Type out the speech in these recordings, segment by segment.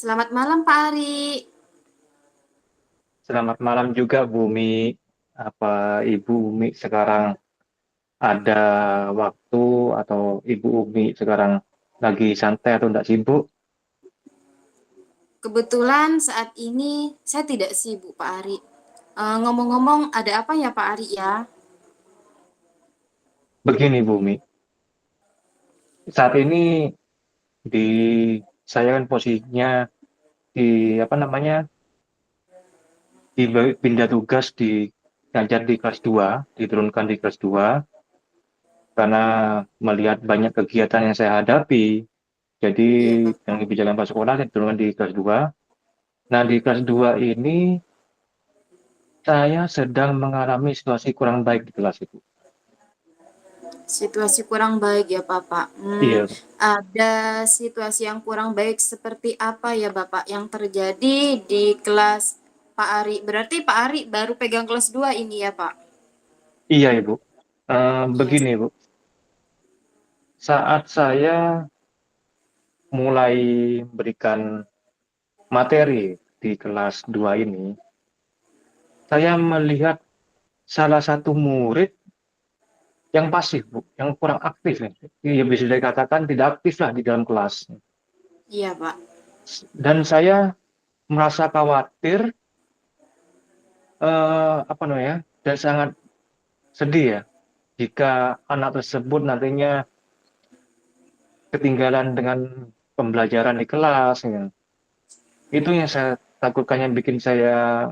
Selamat malam Pak Ari. Selamat malam juga Bumi. Apa Ibu Umi sekarang ada waktu atau Ibu Umi sekarang lagi santai atau tidak sibuk? Kebetulan saat ini saya tidak sibuk Pak Ari. Ngomong-ngomong, ada apa ya Pak Ari ya? Begini Bumi, saat ini di saya kan posisinya di apa namanya pindah tugas di ngajar di kelas 2, diturunkan di kelas 2 karena melihat banyak kegiatan yang saya hadapi. Jadi Iya Pak. yang lebih jalan pas sekolah saya diturunkan di kelas 2. Nah, di kelas 2 ini saya sedang mengalami situasi kurang baik di kelas itu. Situasi kurang baik ya Bapak. Iya, Ada situasi yang kurang baik seperti apa ya Bapak yang terjadi di kelas Pak Ari? Berarti Pak Ari baru pegang kelas 2 ini ya Pak? iya Ibu. Iya. Begini Ibu, saat saya mulai berikan materi di kelas 2 ini, saya melihat salah satu murid yang pasif, Bu, yang kurang aktif. Ya, bisa dikatakan tidak aktif lah di dalam kelas. Iya Pak. Dan saya merasa khawatir, apa namanya, dan sangat sedih ya, jika anak tersebut nantinya ketinggalan dengan pembelajaran di kelas ya. Itu yang saya takutkan yang bikin saya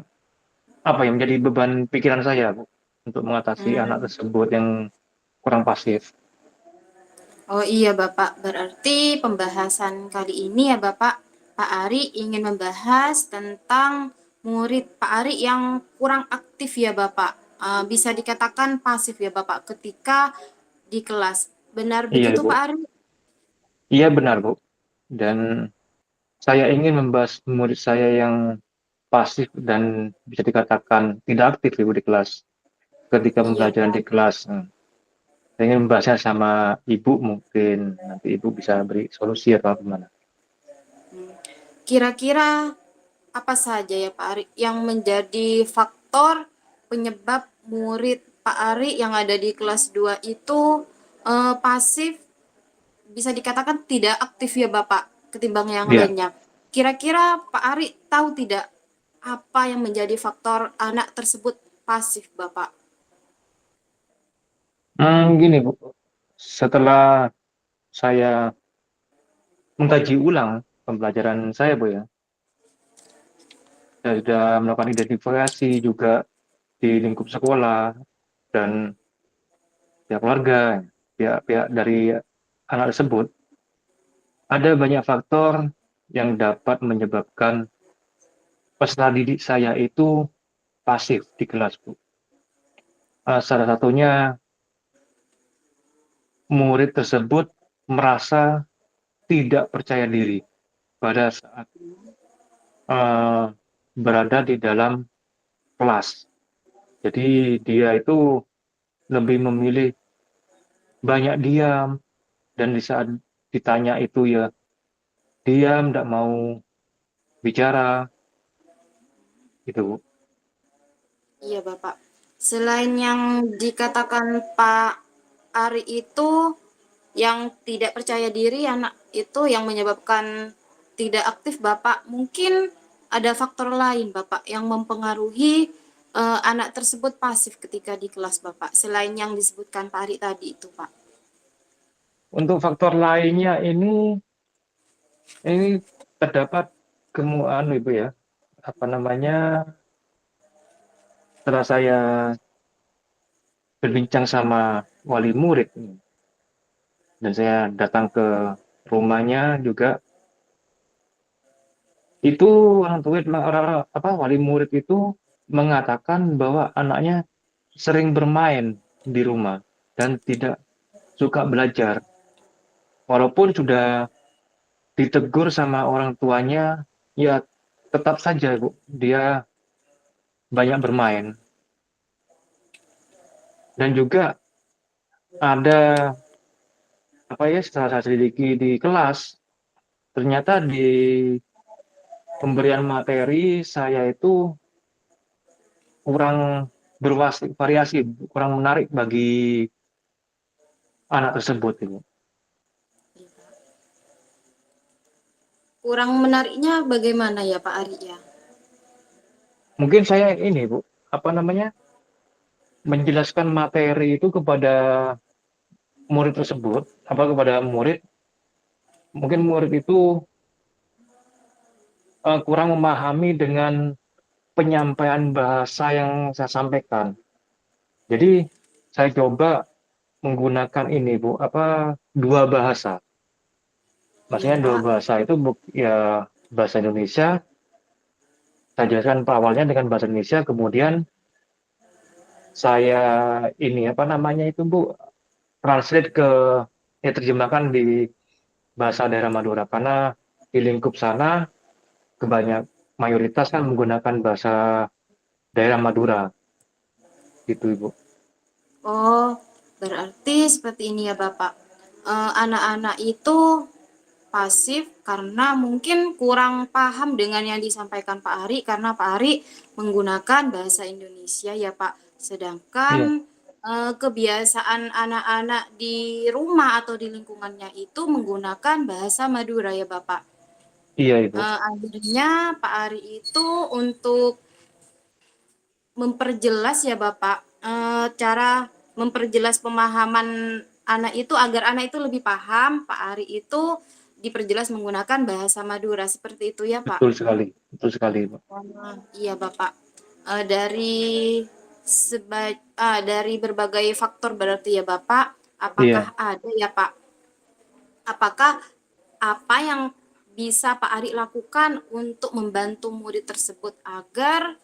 apa ya menjadi beban pikiran saya Bu, untuk mengatasi anak Hmm. tersebut yang kurang pasif. Oh iya Bapak, berarti pembahasan kali ini ya Bapak, Pak Ari ingin membahas tentang murid Pak Ari yang kurang aktif ya Bapak. Bisa dikatakan pasif ya Bapak ketika di kelas. Benar Iya begitu Bu, Pak Ari? iya benar Bu. Dan saya ingin membahas murid saya yang pasif dan bisa dikatakan tidak aktif Ibu di kelas ketika Iya pembelajaran di Pak. kelas. Saya ingin membahasnya sama Ibu, mungkin nanti Ibu bisa beri solusi atau gimana. Hmm. Kira-kira apa saja ya Pak Ari yang menjadi faktor penyebab murid Pak Ari yang ada di kelas 2 itu pasif, bisa dikatakan tidak aktif ya Bapak ketimbang yang Iya, lainnya. Kira-kira Pak Ari tahu tidak apa yang menjadi faktor anak tersebut pasif Bapak? gini Bu, setelah saya mengkaji ulang pembelajaran saya Bu ya, saya sudah melakukan identifikasi juga di lingkup sekolah dan pihak keluarga, pihak-pihak dari anak tersebut, ada banyak faktor yang dapat menyebabkan peserta didik saya itu pasif di kelas, Bu. Salah satunya murid tersebut merasa tidak percaya diri pada saat uh, berada di dalam kelas. Jadi dia itu lebih memilih banyak diam dan di saat ditanya itu ya diam, tidak mau bicara, gitu Bu. Iya Bapak. Selain yang dikatakan Pak Ari itu yang tidak percaya diri anak itu yang menyebabkan tidak aktif Bapak, mungkin ada faktor lain Bapak yang mempengaruhi anak tersebut pasif ketika di kelas Bapak selain yang disebutkan Pak Ari tadi itu Pak. Untuk faktor lainnya ini terdapat kemuan Ibu ya, apa namanya, setelah saya berbincang sama wali murid dan saya datang ke rumahnya juga, itu orang apa wali murid itu mengatakan bahwa anaknya sering bermain di rumah dan tidak suka belajar. Walaupun sudah ditegur sama orang tuanya, ya tetap saja Bu, dia banyak bermain. Dan juga ada apa ya setelah saya selidiki di kelas, ternyata di pemberian materi saya itu kurang bervariasi, kurang menarik bagi anak tersebut itu. Kurang menariknya bagaimana ya Pak Ari ya? Mungkin saya ini Bu, apa namanya, menjelaskan materi itu kepada murid tersebut, apa kepada murid, mungkin murid itu kurang memahami dengan penyampaian bahasa yang saya sampaikan. Jadi saya coba menggunakan ini Bu, apa dua bahasa. Iya Maksudnya dua Pak. bahasa itu ya bahasa Indonesia, saya jelaskan awalnya dengan bahasa Indonesia, kemudian saya ini apa namanya itu Bu, translate ke ya terjemahkan di bahasa daerah Madura karena di lingkup sana kebanyak mayoritas kan menggunakan bahasa daerah Madura gitu Ibu. Oh, berarti seperti ini ya Bapak. Anak-anak itu pasif karena mungkin kurang paham dengan yang disampaikan Pak Ari karena Pak Ari menggunakan bahasa Indonesia ya Pak. Iya, Sedangkan kebiasaan anak-anak di rumah atau di lingkungannya itu menggunakan bahasa Madura ya Bapak. iya Ibu. Akhirnya Pak Ari itu untuk memperjelas ya Bapak, cara memperjelas pemahaman anak itu agar anak itu lebih paham, Pak Ari itu diperjelas menggunakan bahasa Madura, seperti itu ya Pak? Betul sekali Ibu. Iya Bapak. Dari dari berbagai faktor berarti ya Bapak, apakah Iya. ada ya Pak, apakah apa yang bisa Pak Ari lakukan untuk membantu murid tersebut agar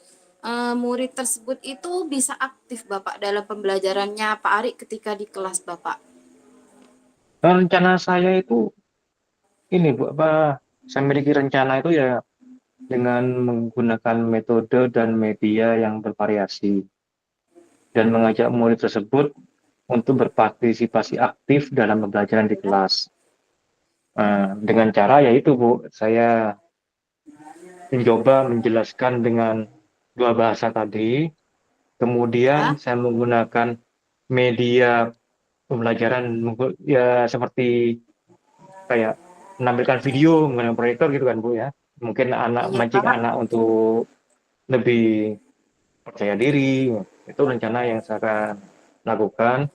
murid tersebut itu bisa aktif Bapak dalam pembelajarannya Pak Ari ketika di kelas Bapak? Rencana saya itu ini Bu, apa saya memiliki rencana itu ya dengan menggunakan metode dan media yang bervariasi dan mengajak murid tersebut untuk berpartisipasi aktif dalam pembelajaran di kelas. Dengan cara yaitu Bu, saya mencoba menjelaskan dengan dua bahasa tadi, kemudian Ya, saya menggunakan media pembelajaran ya seperti kayak menampilkan video menggunakan proyektor gitu kan Bu ya. Mungkin anak iya mancing Pak. anak untuk lebih percaya diri, itu rencana yang saya akan lakukan.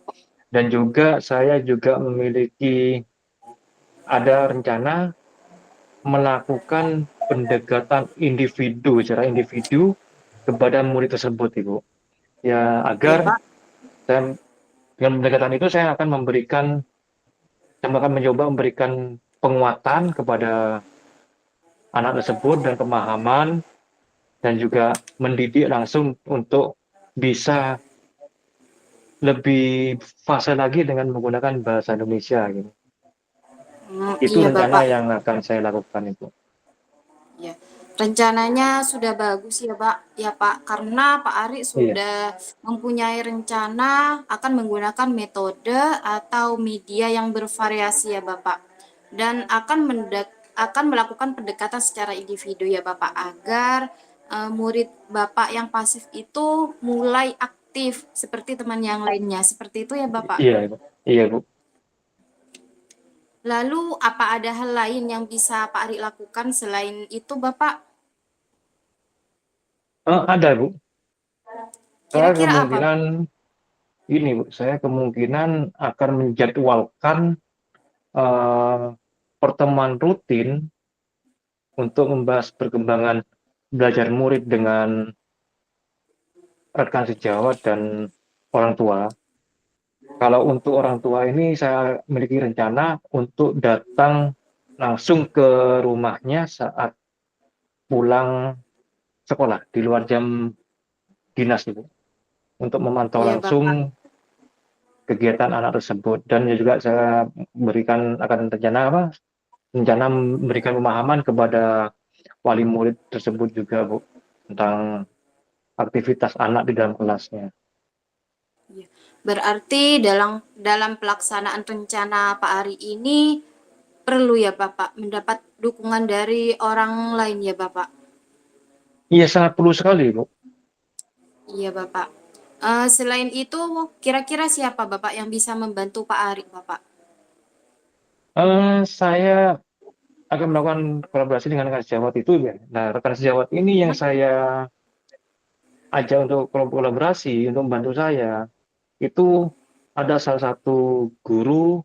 Dan juga saya juga memiliki ada rencana melakukan pendekatan individu secara individu kepada murid tersebut, Ibu. Ya, Iya agar Pak. saya, dengan pendekatan itu saya akan mencoba memberikan penguatan kepada anak tersebut dan pemahaman dan juga mendidik langsung untuk bisa lebih fase lagi dengan menggunakan bahasa Indonesia gitu. Itu Iya rencana Bapak. yang akan saya lakukan itu. Ya, rencananya sudah bagus ya Pak, ya Pak, karena Pak Ari Iya, sudah mempunyai rencana akan menggunakan metode atau media yang bervariasi ya Bapak, dan akan melakukan pendekatan secara individu ya Bapak agar murid Bapak yang pasif itu mulai aktif seperti teman yang lainnya, seperti itu ya Bapak. iya, Bu. Iya, Bu. Lalu apa ada hal lain yang bisa Pak Ari lakukan selain itu Bapak? Ada, Bu. Saya Kira-kira apa? kemungkinan ini, Bu. Saya kemungkinan akan menjadwalkan eh, pertemuan rutin untuk membahas perkembangan belajar murid dengan rekan sejawat dan orang tua. Kalau untuk orang tua ini saya memiliki rencana untuk datang langsung ke rumahnya saat pulang sekolah di luar jam dinas itu untuk memantau Iya langsung Bapak. kegiatan anak tersebut dan juga saya berikan akan rencana apa rencana memberikan pemahaman kepada wali murid tersebut juga Bu tentang aktivitas anak di dalam kelasnya. Iya. Berarti dalam pelaksanaan rencana Pak Ari ini perlu ya Bapak dukungan dari orang lain ya Bapak? Iya, sangat perlu sekali, Bu. Iya Bapak. Selain itu, kira-kira siapa Bapak yang bisa membantu Pak Ari Bapak? Saya akan melakukan kolaborasi dengan rekan sejawat itu ya. Nah, rekan sejawat ini yang Ya, saya ajak untuk kolaborasi, untuk membantu saya, itu ada salah satu guru,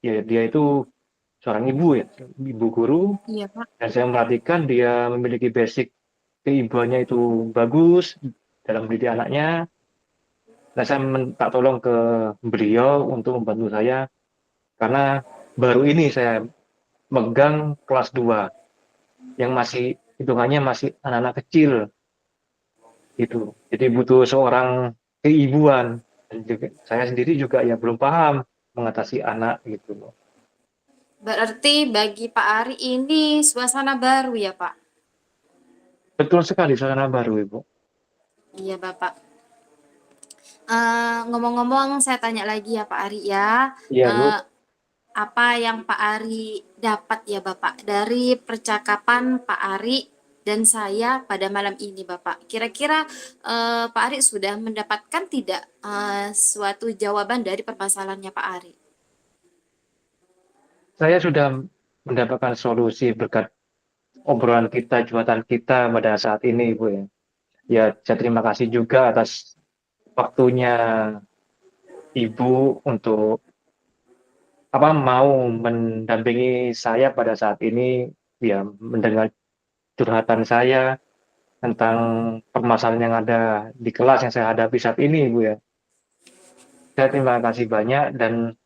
ya dia itu seorang ibu ya, ibu guru, iya Pak. dan saya memperhatikan dia memiliki basic keibuannya itu bagus dalam mendidik anaknya. Nah, saya minta tolong ke beliau untuk membantu saya, karena baru ini saya megang kelas 2 yang masih hitungannya masih anak-anak kecil gitu. Jadi butuh seorang keibuan, dan juga saya sendiri juga ya belum paham mengatasi anak gitu loh. Berarti bagi Pak Ari ini suasana baru ya Pak? Betul sekali suasana baru, Ibu. Iya Bapak. Ngomong-ngomong saya tanya lagi ya Pak Ari ya. Iya, Bu. Eh, apa yang Pak Ari dapat ya Bapak dari percakapan Pak Ari dan saya pada malam ini Bapak? Kira-kira Pak Ari sudah mendapatkan tidak suatu jawaban dari permasalahannya Pak Ari? Saya sudah mendapatkan solusi berkat obrolan kita, curhatan kita pada saat ini, Ibu ya. Ya, saya terima kasih juga atas waktunya Ibu untuk mau mendampingi saya pada saat ini, ya mendengar curhatan saya tentang permasalahan yang ada di kelas yang saya hadapi saat ini, Ibu ya. Saya terima kasih banyak, dan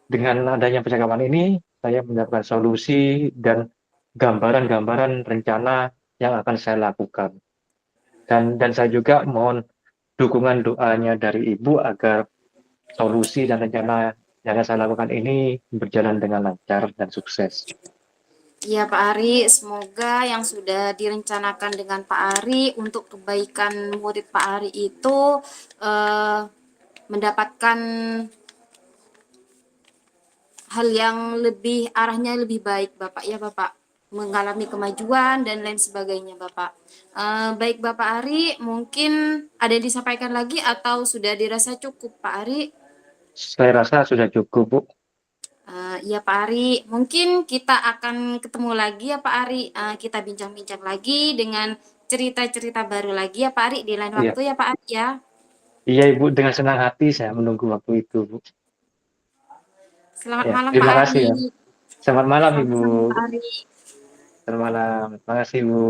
dengan adanya percakapan ini, saya mendapatkan solusi dan gambaran-gambaran rencana yang akan saya lakukan. Dan saya juga mohon dukungan doanya dari Ibu agar solusi dan rencana yang akan saya lakukan ini berjalan dengan lancar dan sukses. Iya Pak Ari, semoga yang sudah direncanakan dengan Pak Ari untuk kebaikan murid Pak Ari itu eh, mendapatkan hal yang lebih arahnya lebih baik Bapak ya Bapak, mengalami kemajuan dan lain sebagainya Bapak. Baik Bapak Ari, mungkin ada yang disampaikan lagi atau sudah dirasa cukup Pak Ari? Saya rasa sudah cukup, Bu. Ya Pak Ari, mungkin kita akan ketemu lagi ya Pak Ari. Kita bincang-bincang lagi dengan cerita-cerita baru lagi ya Pak Ari di lain Iya, waktu ya Pak Ari ya. iya Ibu, dengan senang hati saya menunggu waktu itu, Bu. Selamat Ya, malam Pak terima kasih Ari. ya. Selamat malam, Ibu. Sama-sama Pak Ari. Selamat malam. Terima kasih, Bu.